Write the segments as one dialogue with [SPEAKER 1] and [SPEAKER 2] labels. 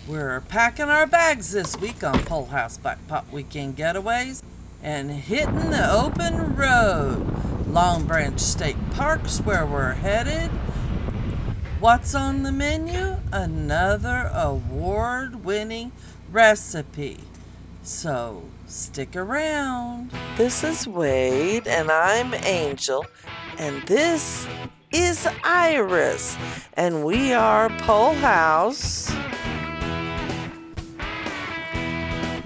[SPEAKER 1] We're packing our bags this week on Pole House Backpot Weekend Getaways and hitting the open road. Long Branch State Park's where we're headed. What's on the menu? Another award-winning recipe. So stick around. This is Wade and I'm Angel, and this is Iris, and we are Pole House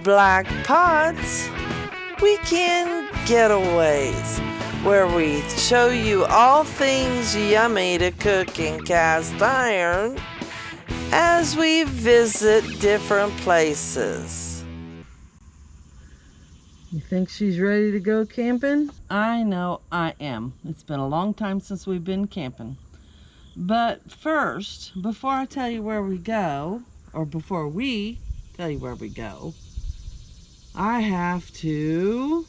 [SPEAKER 1] Black Pots Weekend Getaways, where we show you all things yummy to cook in cast iron as we visit different places. You think she's ready to go camping? I know I am. It's been a long time since we've been camping. But first, before I tell you where we go, or before we tell you where we go, I have to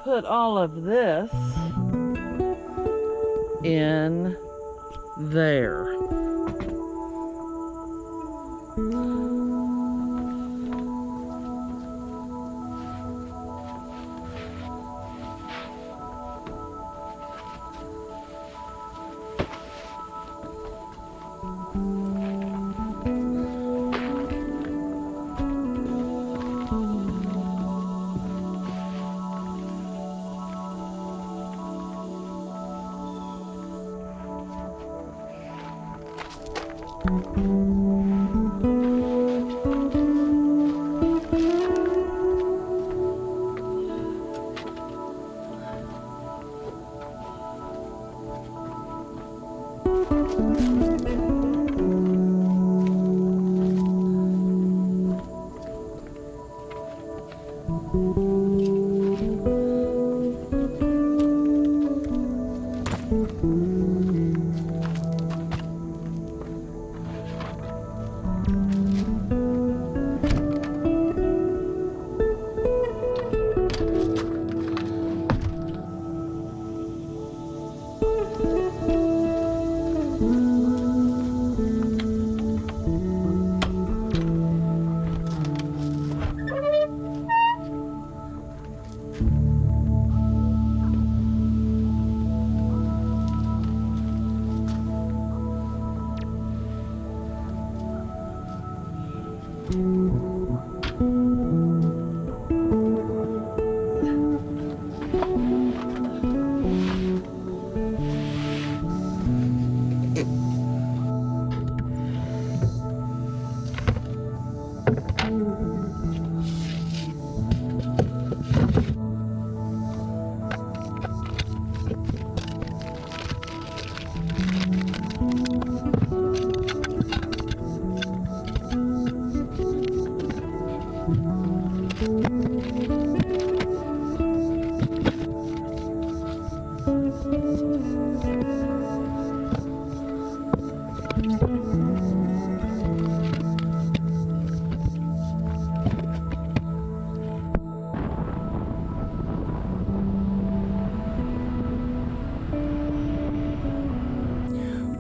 [SPEAKER 1] put all of this in there.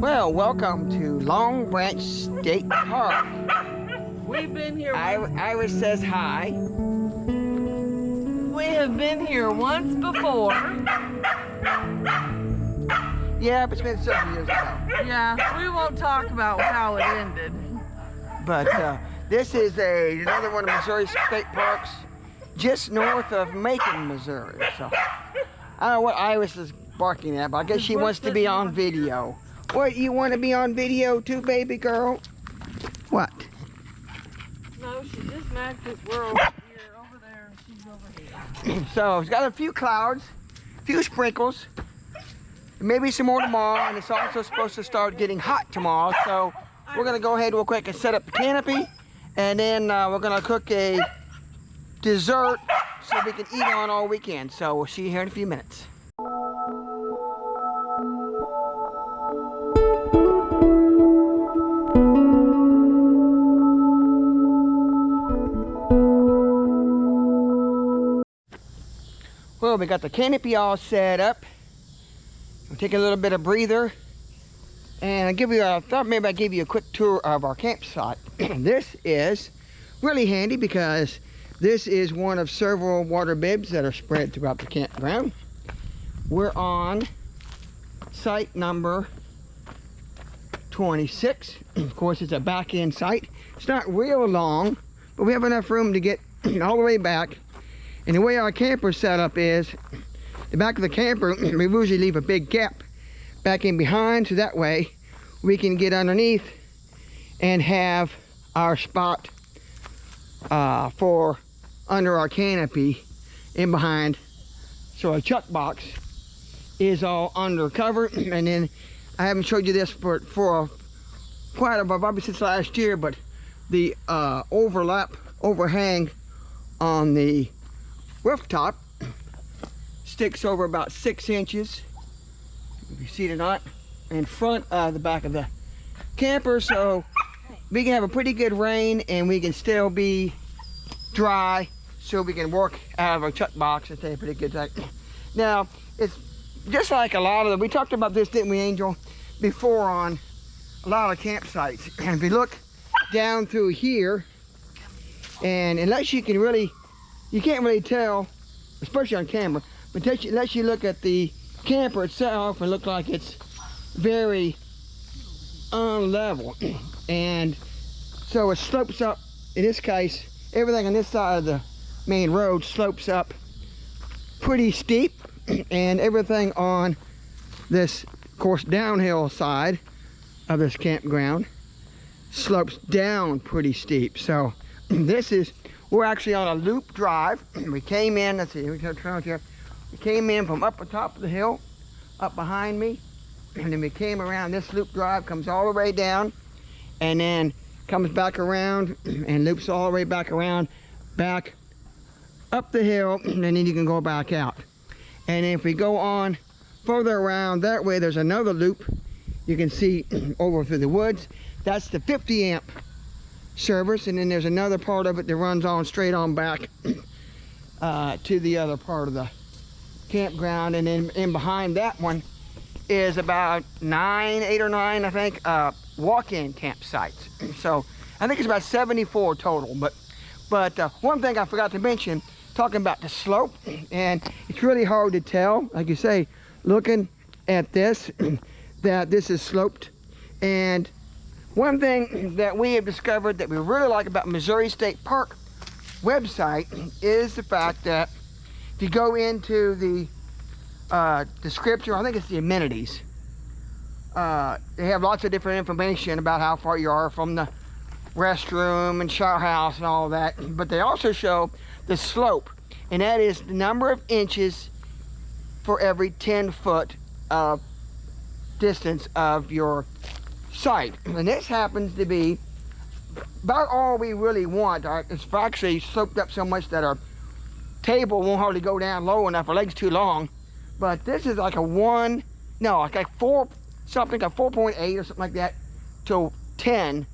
[SPEAKER 2] Well, welcome to Long Branch State Park.
[SPEAKER 1] We've been here.
[SPEAKER 2] Iris says hi.
[SPEAKER 1] We have been here once before.
[SPEAKER 2] Yeah, but it's been several years ago.
[SPEAKER 1] Yeah, we won't talk about how it ended.
[SPEAKER 2] But this is another one of Missouri state parks just north of Macon, Missouri. So I don't know what Iris is barking at, but I guess she wants to be on video. What, you want to be on video too, baby girl? What?
[SPEAKER 1] No, she just mad because we're over here, over there, and she's over here.
[SPEAKER 2] So it's got a few clouds, a few sprinkles, maybe some more tomorrow, and it's also supposed to start getting hot tomorrow. So we're gonna go ahead real quick and set up the canopy, and then we're gonna cook a dessert so we can eat on all weekend. So we'll see you here in a few minutes. Well, we got the canopy all set up. We'll take a little bit of breather, and I thought maybe I'd give you a quick tour of our campsite. This is really handy because this is one of several water bibs that are spread throughout the campground. We're on site number 26. Of course, it's a back-end site. It's not real long, but we have enough room to get all the way back. And the way our camper setup is, the back of the camper, we usually leave a big gap back in behind, so that way we can get underneath and have our spot for under our canopy in behind. So our chuck box is all under cover. And then I haven't showed you this for quite a while, probably since last year, but the overhang on the rooftop sticks over about 6 inches, if you see it or not, in front of the back of the camper, so we can have a pretty good rain and we can still be dry, so we can work out of our chuck box and stay pretty good tight. Now, it's just like a lot of we talked about this, didn't we, Angel, before on a lot of campsites. And if you look down through here, and unless you can really, you can't really tell, especially on camera, but unless you look at the camper itself, it looks like it's very unlevel. And so it slopes up. In this case, everything on this side of the main road slopes up pretty steep, and everything on this, of course, downhill side of this campground slopes down pretty steep. So this is, we're actually on a loop drive. We came in, let's see, we turn here. We came in from up the top of the hill, up behind me, and then we came around. This loop drive comes all the way down, and then comes back around and loops all the way back around, back up the hill, and then you can go back out. And if we go on further around that way, there's another loop you can see over through the woods. That's the 50 amp service, and then there's another part of it that runs on straight on back to the other part of the campground. And then in behind that one is about 8 or 9, I think, walk-in campsites. So I think it's about 74 total. But one thing I forgot to mention, talking about the slope, and it's really hard to tell, like you say, looking at this, that this is sloped. And one thing that we have discovered that we really like about Missouri State Park website is the fact that if you go into the description, I think it's the amenities, they have lots of different information about how far you are from the restroom and shower house and all that, but they also show the slope, and that is the number of inches for every 10 foot of distance of your site. And this happens to be about all we really want. It's actually sloped up so much that our table won't hardly go down low enough, our legs too long. But this is like a 4 something, like 4.8 or something like that to 10.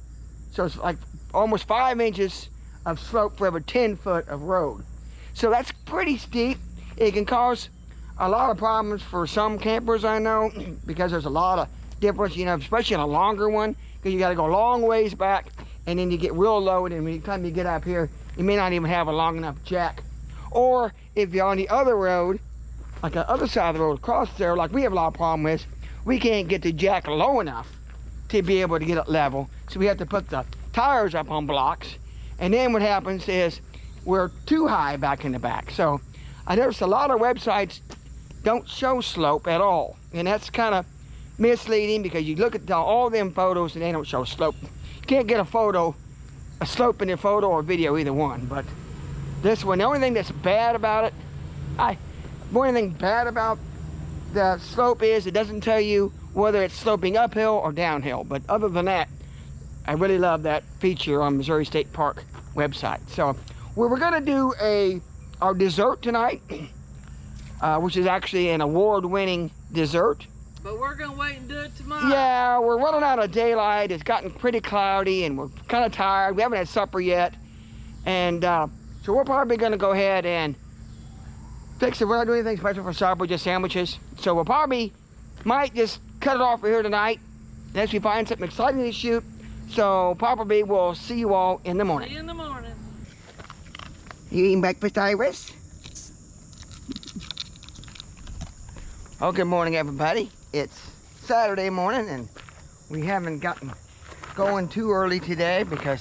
[SPEAKER 2] So it's like almost 5 inches of slope for every 10 foot of road. So that's pretty steep. It can cause a lot of problems for some campers, I know, because there's a lot of difference, you know, especially in a longer one, because you got to go a long ways back, and then you get real low, and by the time you get up here, you may not even have a long enough jack. Or if you're on the other road, like the other side of the road across there, like we have a lot of problem with, we can't get the jack low enough to be able to get it level. So we have to put the tires up on blocks, and then what happens is we're too high back in the back. So I noticed a lot of websites don't show slope at all, and that's kind of misleading, because you look at all them photos and they don't show slope. You can't get a slope in a photo or video, either one. But this one, the only thing that's bad about it, the slope is it doesn't tell you whether it's sloping uphill or downhill. But other than that, I really love that feature on Missouri State Park website. So we're going to do a our dessert tonight, which is actually an award-winning dessert.
[SPEAKER 1] But we're gonna wait and do it tomorrow.
[SPEAKER 2] Yeah, we're running out of daylight. It's gotten pretty cloudy and we're kind of tired. We haven't had supper yet. And so we're probably gonna go ahead and fix it. We're not doing anything special for supper, just sandwiches. So we'll probably might just cut it off for here tonight unless we find something exciting to shoot. So probably we'll see you all in the morning.
[SPEAKER 1] See you in the morning.
[SPEAKER 2] You eating breakfast, Iris? Oh, good morning, everybody. It's Saturday morning, and we haven't gotten going too early today because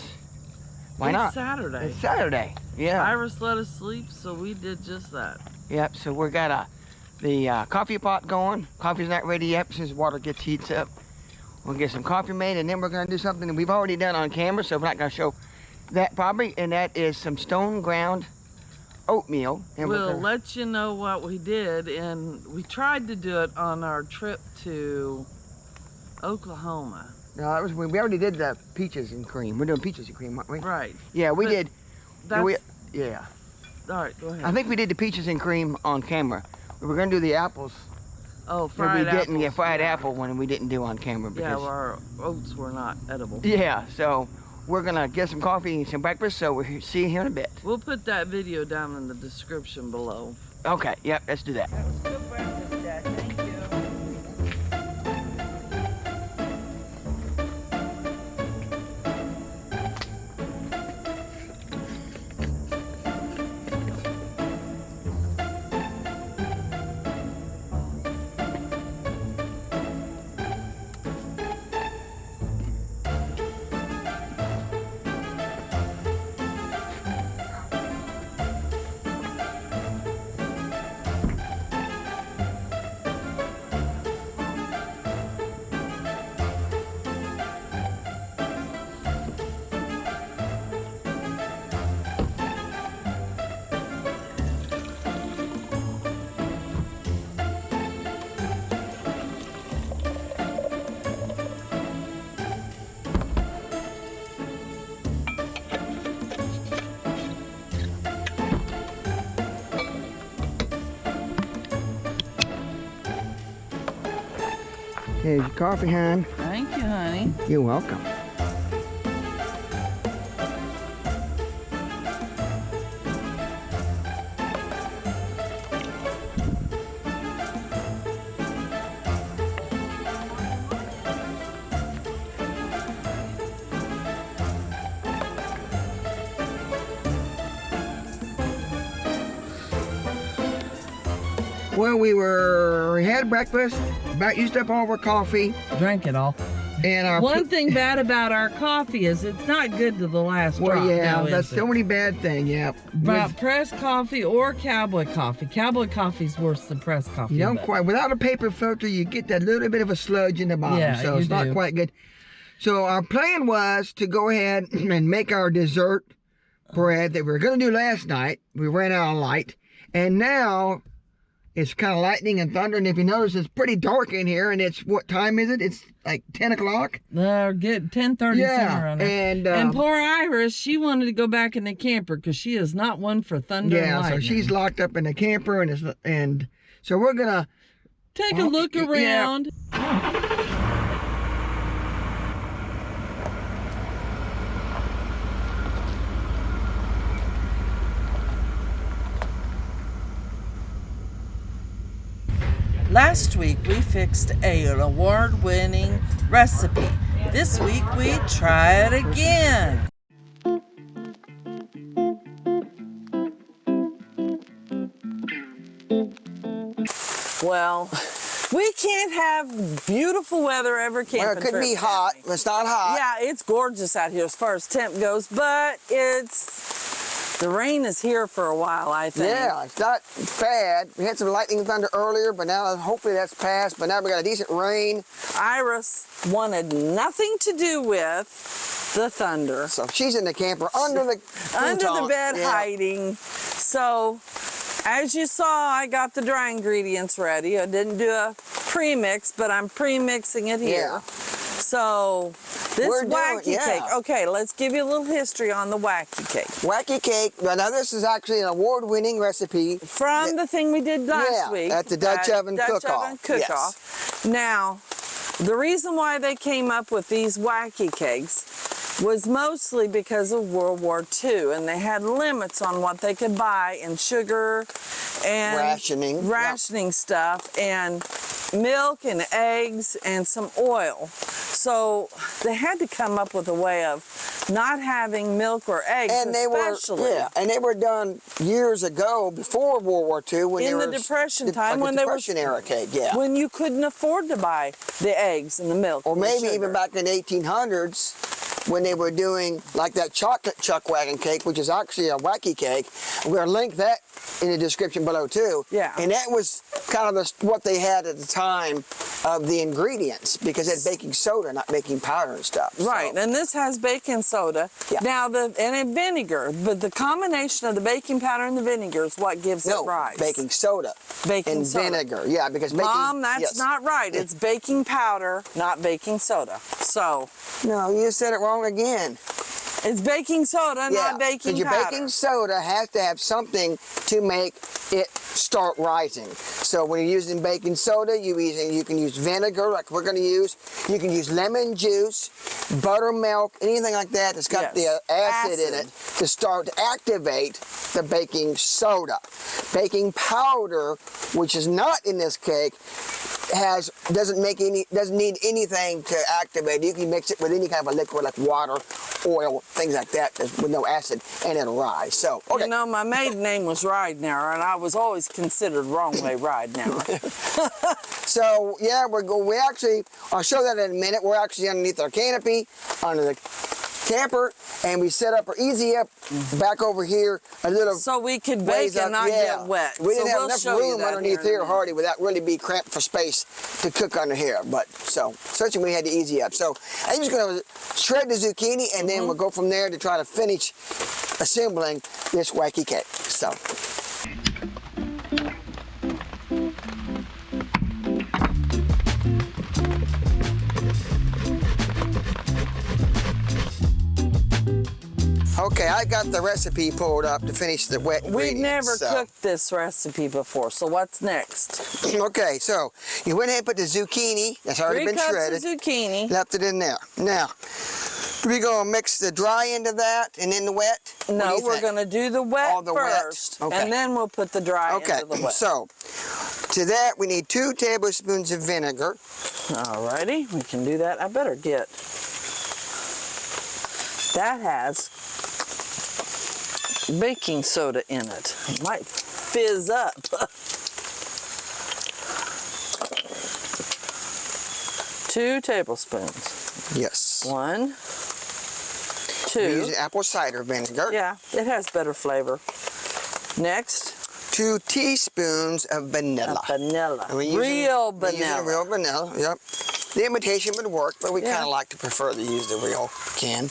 [SPEAKER 2] why not?
[SPEAKER 1] It's Saturday.
[SPEAKER 2] It's Saturday. Yeah.
[SPEAKER 1] Iris let us sleep, so we did just that.
[SPEAKER 2] Yep. So we got the coffee pot going. Coffee's not ready yet since water heats up. We'll get some coffee made, and then we're gonna do something that we've already done on camera, so we're not gonna show that probably. And that is some stone ground oatmeal. And
[SPEAKER 1] we'll let you know what we did, and we tried to do it on our trip to Oklahoma.
[SPEAKER 2] No, that was we already did the peaches and cream. We're doing peaches and cream, aren't we?
[SPEAKER 1] Right.
[SPEAKER 2] Yeah, we did.
[SPEAKER 1] That's,
[SPEAKER 2] yeah.
[SPEAKER 1] All right, go ahead.
[SPEAKER 2] I think we did the peaches and cream on camera. We were gonna do the apples.
[SPEAKER 1] Oh, fried
[SPEAKER 2] apples. We didn't
[SPEAKER 1] get
[SPEAKER 2] fried apple one, we didn't do on camera because.
[SPEAKER 1] Yeah, well, our oats were not edible.
[SPEAKER 2] Yeah, so we're gonna get some coffee and some breakfast. So we'll see you here in a bit.
[SPEAKER 1] We'll put that video down in the description below.
[SPEAKER 2] Okay. Yep. Let's do that.
[SPEAKER 1] That was good breakfast, Dad. Thank you.
[SPEAKER 2] Here's your coffee, hon.
[SPEAKER 1] Thank you, honey.
[SPEAKER 2] You're welcome. Well, we had breakfast, about used up all of our coffee.
[SPEAKER 1] Drank it all.
[SPEAKER 2] And our
[SPEAKER 1] one thing bad about our coffee is it's not good to the last drop.
[SPEAKER 2] Well, yeah,
[SPEAKER 1] now,
[SPEAKER 2] that's so many bad things, yeah.
[SPEAKER 1] About pressed coffee or cowboy coffee. Cowboy coffee's worse than pressed coffee.
[SPEAKER 2] You don't quite, without a paper filter, you get that little bit of a sludge in the bottom,
[SPEAKER 1] yeah,
[SPEAKER 2] so it's not quite good. So our plan was to go ahead and make our dessert bread that we were going to do last night. We ran out of light, and now it's kind of lightning and thunder, and if you notice, it's pretty dark in here, and it's, what time is it? It's like 10 o'clock?
[SPEAKER 1] Get 10:30
[SPEAKER 2] yeah,
[SPEAKER 1] and poor Iris, she wanted to go back in the camper because she is not one for thunder and lightning.
[SPEAKER 2] So she's locked up in the camper, and so we're going to
[SPEAKER 1] take a look around.
[SPEAKER 2] Yeah.
[SPEAKER 1] Last week we fixed an award-winning recipe. This week we try it again. Well, we can't have beautiful weather ever camping.
[SPEAKER 2] Well, it could be hot. It's not hot.
[SPEAKER 1] Yeah, it's gorgeous out here as far as temp goes, but the rain is here for a while, I think.
[SPEAKER 2] Yeah, it's not bad. We had some lightning and thunder earlier, but now hopefully that's passed. But now we got a decent rain.
[SPEAKER 1] Iris wanted nothing to do with the thunder.
[SPEAKER 2] So she's in the camper under the
[SPEAKER 1] bed hiding. So as you saw, I got the dry ingredients ready. I didn't do a pre-mix, but I'm pre-mixing it here.
[SPEAKER 2] Yeah.
[SPEAKER 1] So this
[SPEAKER 2] We're doing-
[SPEAKER 1] wacky
[SPEAKER 2] yeah.
[SPEAKER 1] cake. Okay, let's give you a little history on the wacky cake.
[SPEAKER 2] Wacky cake. Now this is actually an award-winning recipe.
[SPEAKER 1] From the thing we did last week.
[SPEAKER 2] At the Dutch Oven Cook-Off.
[SPEAKER 1] Yes. Now, the reason why they came up with these wacky cakes was mostly because of World War II, and they had limits on what they could buy in sugar and rationing stuff, and milk and eggs and some oil. So they had to come up with a way of not having milk or eggs,
[SPEAKER 2] and they were done years ago before World War II when
[SPEAKER 1] in
[SPEAKER 2] they
[SPEAKER 1] the
[SPEAKER 2] were
[SPEAKER 1] Depression time,
[SPEAKER 2] like
[SPEAKER 1] when
[SPEAKER 2] Depression era cake,
[SPEAKER 1] when you couldn't afford to buy the eggs and the milk,
[SPEAKER 2] or
[SPEAKER 1] and
[SPEAKER 2] maybe
[SPEAKER 1] the
[SPEAKER 2] even
[SPEAKER 1] sugar.
[SPEAKER 2] back in the 1800s. When they were doing like that chocolate chuck wagon cake, which is actually a wacky cake. We're going to link that in the description below too.
[SPEAKER 1] Yeah.
[SPEAKER 2] And that was kind of what they had at the time of the ingredients, because it had baking soda, not baking powder and stuff.
[SPEAKER 1] Right,
[SPEAKER 2] So.
[SPEAKER 1] and this has baking soda.
[SPEAKER 2] Yeah.
[SPEAKER 1] Now and vinegar, but the combination of the baking powder and the vinegar is what gives it rise.
[SPEAKER 2] Baking soda and vinegar. Yeah, because baking,
[SPEAKER 1] Mom, that's not right. It's baking powder, not baking soda. So
[SPEAKER 2] No, you said it wrong again.
[SPEAKER 1] it's baking soda, not baking
[SPEAKER 2] your
[SPEAKER 1] powder.
[SPEAKER 2] baking soda has to have something to make it start rising. So when you're using baking soda, you can use vinegar like we're going to use. You can use lemon juice, buttermilk, anything like that that's got the acid in it to start to activate the baking soda. Baking powder, which is not in this cake, doesn't need anything to activate. You can mix it with any kind of a liquid like water, oil, things like that with no acid, and it'll rise. So, okay.
[SPEAKER 1] You know, my maiden name was Ridenauer, and I was always considered wrong way Ridenauer.
[SPEAKER 2] So, yeah, I'll show that in a minute. We're actually underneath our canopy, under the camper, and we set up our easy up back over here a little,
[SPEAKER 1] so we could bake and not get wet.
[SPEAKER 2] We didn't
[SPEAKER 1] So
[SPEAKER 2] have enough room underneath here, Hardy, without really be cramped for space to cook under here. But so certainly we had to easy up. So I'm just going to shred the zucchini, and then we'll go from there to try to finish assembling this wacky cake. So. Okay, I got the recipe pulled up to finish the wet ingredients.
[SPEAKER 1] We've never cooked this recipe before, so what's next?
[SPEAKER 2] Okay, so you went ahead and put the zucchini, that's already been shredded.
[SPEAKER 1] 3 cups of zucchini.
[SPEAKER 2] Left it in there. Now, we're going to mix the dry end of that and then the wet?
[SPEAKER 1] No, we're going to do the wet
[SPEAKER 2] Wet.
[SPEAKER 1] first,
[SPEAKER 2] Okay.
[SPEAKER 1] and then we'll put the dry into the wet.
[SPEAKER 2] So to that we need 2 tablespoons of vinegar.
[SPEAKER 1] Alrighty, we can do that. I better get... That has baking soda in it. It might fizz up. 2 tablespoons.
[SPEAKER 2] Yes.
[SPEAKER 1] 1, 2.
[SPEAKER 2] We're using apple cider vinegar.
[SPEAKER 1] Yeah, it has better flavor. Next.
[SPEAKER 2] 2 teaspoons of vanilla.
[SPEAKER 1] Vanilla.
[SPEAKER 2] And we're
[SPEAKER 1] Real
[SPEAKER 2] we're using
[SPEAKER 1] vanilla.
[SPEAKER 2] real vanilla, yep. The imitation would work, but we kind of like to prefer to use the real can.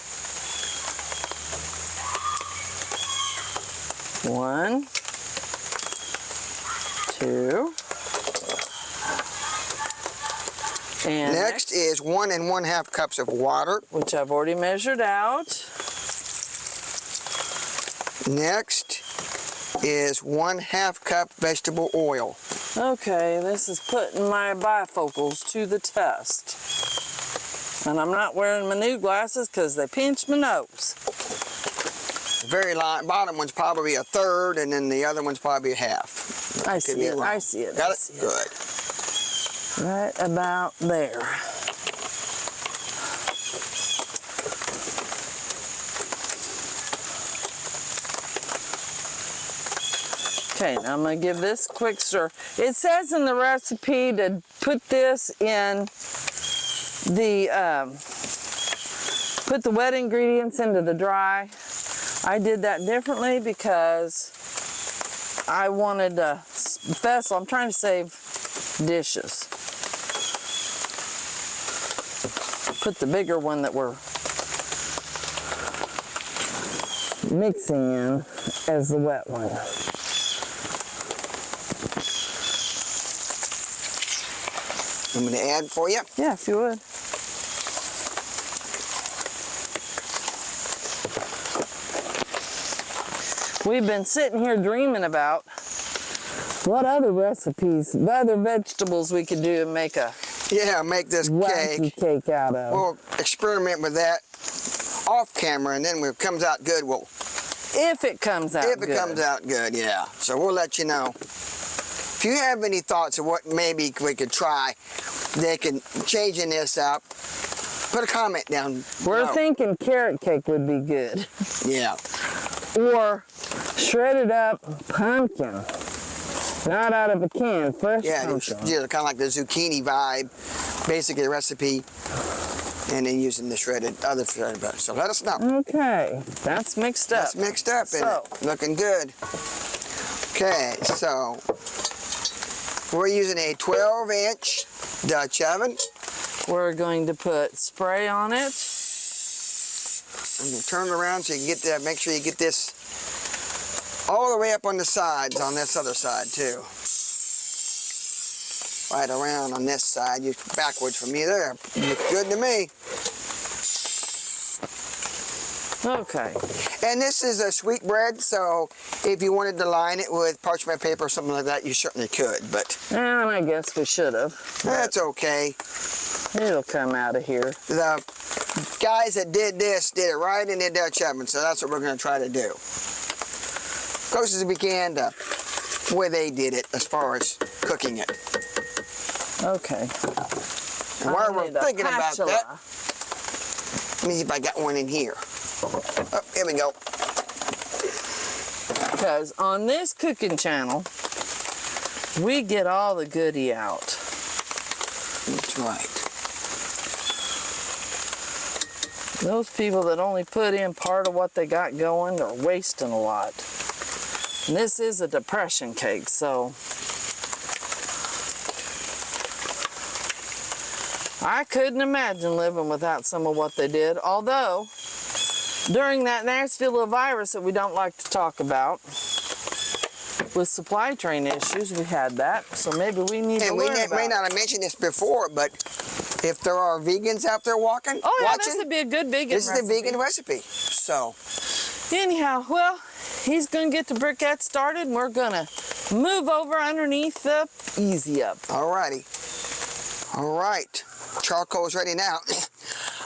[SPEAKER 1] 1, 2. And
[SPEAKER 2] Next is 1 1/2 cups of water.
[SPEAKER 1] which I've already measured out.
[SPEAKER 2] Next is 1/2 cup vegetable oil.
[SPEAKER 1] Okay, this is putting my bifocals to the test. And I'm not wearing my new glasses because they pinch my nose.
[SPEAKER 2] The very bottom one's probably 1/3, and then the other one's probably 1/2.
[SPEAKER 1] I see it, I see it.
[SPEAKER 2] Got
[SPEAKER 1] I
[SPEAKER 2] it?
[SPEAKER 1] see
[SPEAKER 2] Good.
[SPEAKER 1] Right about there. Okay, now I'm going to give this a quick stir. It says in the recipe to put this in the, put the wet ingredients into the dry. I did that differently because I wanted a vessel. I'm trying to save dishes. Put the bigger one that we're mixing in as the wet one.
[SPEAKER 2] I'm going to add for you.
[SPEAKER 1] Yeah, if you would. we've been sitting here dreaming about what other recipes, what other vegetables we could do and make a
[SPEAKER 2] make this
[SPEAKER 1] wacky cake out of.
[SPEAKER 2] We'll experiment with that off camera, and then when it comes out good, we'll...
[SPEAKER 1] If it comes out good.
[SPEAKER 2] If it comes out good, yeah. So we'll let you know. If you have any thoughts of what maybe we could try, they can changing this up. Put a comment down below.
[SPEAKER 1] We're thinking carrot cake would be good.
[SPEAKER 2] Yeah.
[SPEAKER 1] Or shredded up pumpkin. Not out of a can, fresh pumpkin.
[SPEAKER 2] Yeah, kind of like the zucchini vibe, basically the recipe, and then using the other shredded butter. So let us know.
[SPEAKER 1] Okay, that's mixed up.
[SPEAKER 2] That's mixed up,
[SPEAKER 1] So,
[SPEAKER 2] looking good. Okay, so we're using a 12-inch Dutch oven.
[SPEAKER 1] we're going to put spray on it.
[SPEAKER 2] And you turn it around so you can get that. Make sure you get this all the way up on the sides on this other side too. Right around on this side. You backwards from me there. Looks good to me.
[SPEAKER 1] Okay.
[SPEAKER 2] And this is a sweet bread, so if you wanted to line it with parchment paper or something like that, you certainly could, but...
[SPEAKER 1] And I guess we should have.
[SPEAKER 2] That's okay.
[SPEAKER 1] It'll come out of here.
[SPEAKER 2] The guys that did this did it right in the Dutch oven, so that's what we're going to try to do. Close as we can to where they did it as far as cooking it.
[SPEAKER 1] Okay.
[SPEAKER 2] And while we're thinking about that, let me see if I got one in here. Oh, here we go.
[SPEAKER 1] Because on this cooking channel, we get all the goodie out.
[SPEAKER 2] That's right.
[SPEAKER 1] Those people that only put in part of what they got going are wasting a lot. And this is a depression cake, so I couldn't imagine living without some of what they did. Although, during that nasty little virus that we don't like to talk about, with supply chain issues, we had that. So maybe we need to learn about it.
[SPEAKER 2] We may not have mentioned this before, but if there are vegans out there watching,
[SPEAKER 1] this would be a good vegan recipe.
[SPEAKER 2] This is the vegan recipe. So,
[SPEAKER 1] anyhow, well, he's going to get the briquette started, and we're going to move over underneath the easy up.
[SPEAKER 2] Alrighty. All right. Charcoal's ready now.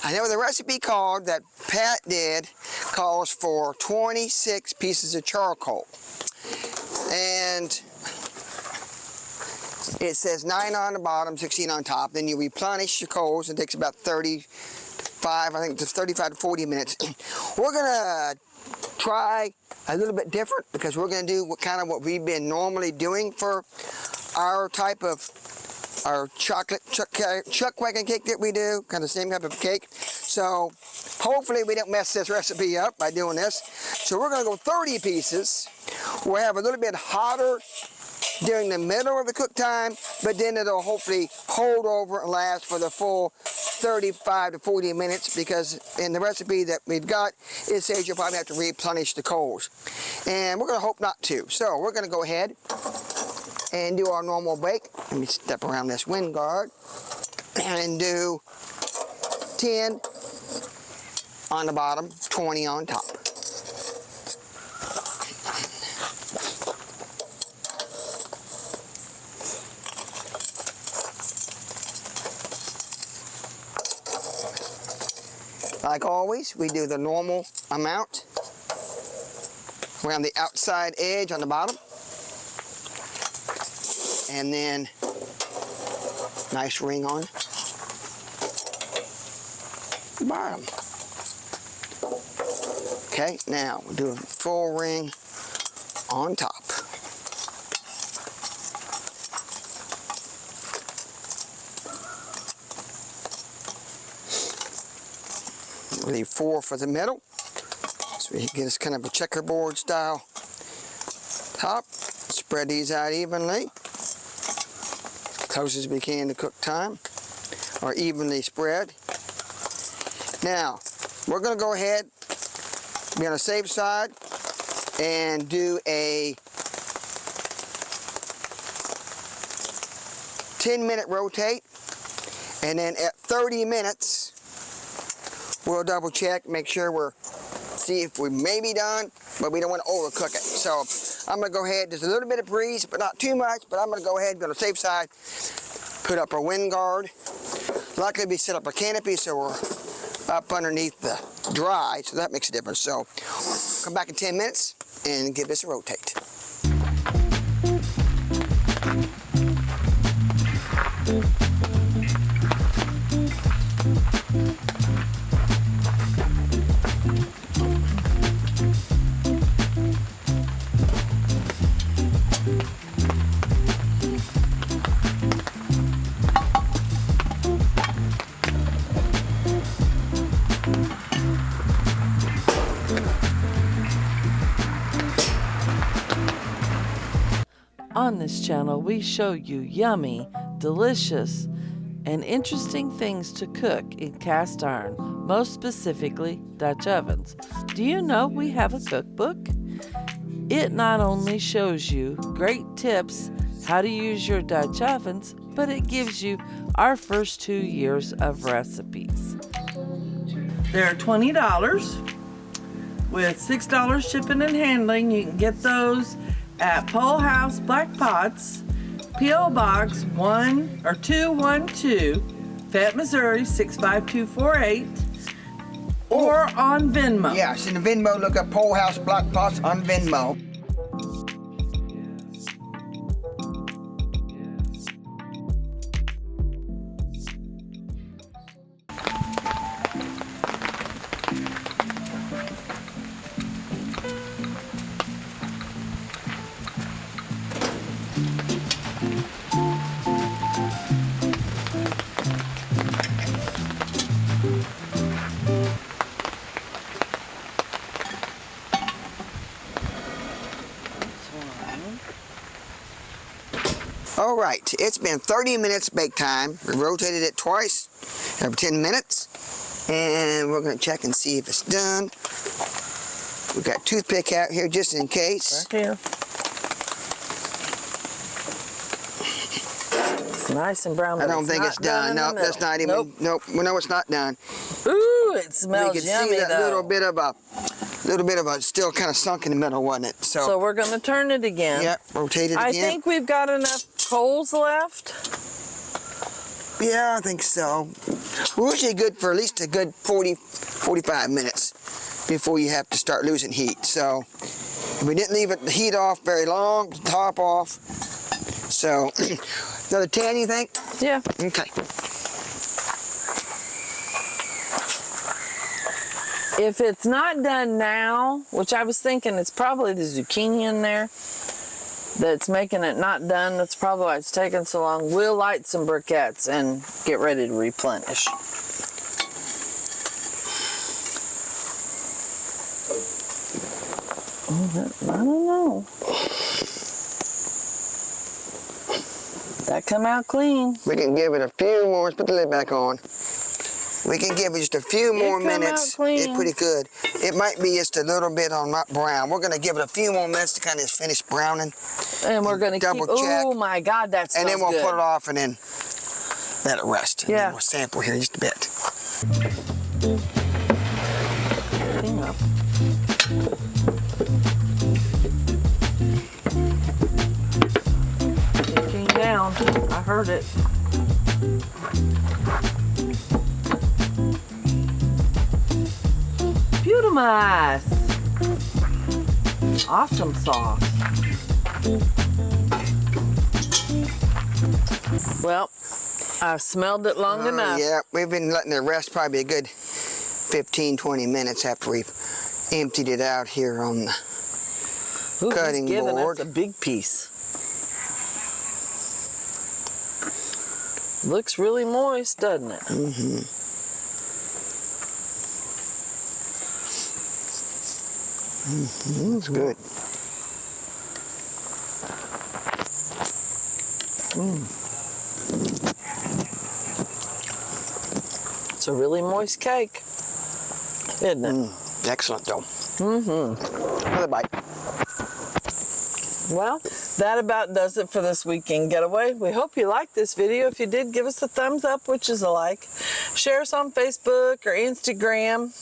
[SPEAKER 2] I know the recipe card that Pat did calls for 26 pieces of charcoal. And it says 9 on the bottom, 16 on top. Then you replenish your coals. It takes about 35 to 40 minutes. We're going to try a little bit different because we're going to do what we've been normally doing for our type of our chocolate chuck wagon cake that we do, kind of the same type of cake. So hopefully we don't mess this recipe up by doing this. So we're going to go 30 pieces. We'll have a little bit hotter during the middle of the cook time, but then it'll hopefully hold over and last for the full 35 to 40 minutes, because in the recipe that we've got, it says you'll probably have to replenish the coals. And we're going to hope not to. So we're going to go ahead and do our normal bake. Let me step around this wind guard and do 10 on the bottom, 20 on top. Like always, we do the normal amount around the outside edge on the bottom. And then nice ring on the bottom. Okay, now we'll do a full ring on top. We'll leave 4 for the middle, so we get us kind of a checkerboard style top. Spread these out evenly, close as we can to cook time, or evenly spread. Now, we're going to go ahead, be on the safe side, and do a 10-minute rotate, and then at 30 minutes, we'll double check, make sure see if we may be done, but we don't want to overcook it. So I'm going to go ahead, there's a little bit of breeze, but not too much, but I'm going to go ahead and go to the safe side, put up our wind guard. Luckily we set up a canopy so we're up underneath the dry, so that makes a difference. So come back in 10 minutes and give this a rotate.
[SPEAKER 1] On this channel, we show you yummy, delicious, and interesting things to cook in cast iron, most specifically Dutch ovens. Do you know we have a cookbook? It not only shows you great tips how to use your Dutch ovens, but it gives you our first 2 years of recipes. They're $20 with $6 shipping and handling. You can get those at Pole House Black Pots, P.O. Box 212, Fayette, Missouri 65248, or on Venmo.
[SPEAKER 2] Yes, in the Venmo, look up Pole House Black Pots on Venmo. All right, it's been 30 minutes bake time. We rotated it twice every 10 minutes. And we're gonna check and see if it's done. We've got toothpick out here just in case.
[SPEAKER 1] Right here. It's nice and brown.
[SPEAKER 2] I don't think it's done. No, that's not even, nope. We know it's not done.
[SPEAKER 1] Ooh, it smells
[SPEAKER 2] we can
[SPEAKER 1] yummy
[SPEAKER 2] see that
[SPEAKER 1] though.
[SPEAKER 2] little bit of a still kind of sunk in the middle, wasn't it?
[SPEAKER 1] So we're gonna turn it again.
[SPEAKER 2] Yep, rotate it again.
[SPEAKER 1] I think we've got enough coals left.
[SPEAKER 2] Yeah, I think so. We're usually good for at least a good 45 minutes before you have to start losing heat. So we didn't leave the heat off very long, the top off. So another 10, you think?
[SPEAKER 1] Yeah.
[SPEAKER 2] Okay.
[SPEAKER 1] If it's not done now, which I was thinking it's probably the zucchini in there that's making it not done, that's probably why it's taking so long, we'll light some briquettes and get ready to replenish. I don't know. That come out clean.
[SPEAKER 2] We can give it a few more. Let's put the lid back on. We can give it just a few more minutes. It's pretty good. It might be just a little bit on not brown. We're going to give it a few more minutes to kind of finish browning.
[SPEAKER 1] And we're going to
[SPEAKER 2] double check.
[SPEAKER 1] Oh my God, that smells good.
[SPEAKER 2] And then we'll put it off and then let it rest. And
[SPEAKER 1] yeah.
[SPEAKER 2] then we'll sample here just a bit.
[SPEAKER 1] Hang up. It came down. I heard it. Beautimus. Awesome sauce. Well, I've smelled it long enough.
[SPEAKER 2] Yeah, we've been letting it rest probably a good 15-20 minutes after we've emptied it out here on the cutting
[SPEAKER 1] he's giving
[SPEAKER 2] board.
[SPEAKER 1] us a big piece. Looks really moist, doesn't it?
[SPEAKER 2] Mm-hmm. It's good.
[SPEAKER 1] It's a really moist cake, isn't it?
[SPEAKER 2] Excellent, though. Another bite.
[SPEAKER 1] Well, that about does it for this weekend getaway. We hope you liked this video. If you did, give us a thumbs up, which is a like. Share us on Facebook or Instagram.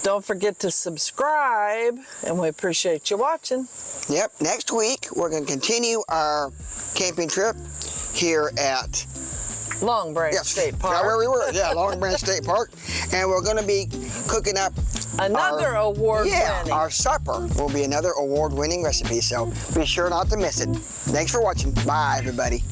[SPEAKER 1] Don't forget to subscribe, and we appreciate you watching.
[SPEAKER 2] Yep, next week we're going to continue our camping trip here at
[SPEAKER 1] Long Branch State Park.
[SPEAKER 2] Where we were, yeah, Long Branch State Park. And we're going to be cooking up
[SPEAKER 1] another award-winning.
[SPEAKER 2] Yeah, our supper will be another award-winning recipe, so be sure not to miss it. Thanks for watching. Bye, everybody.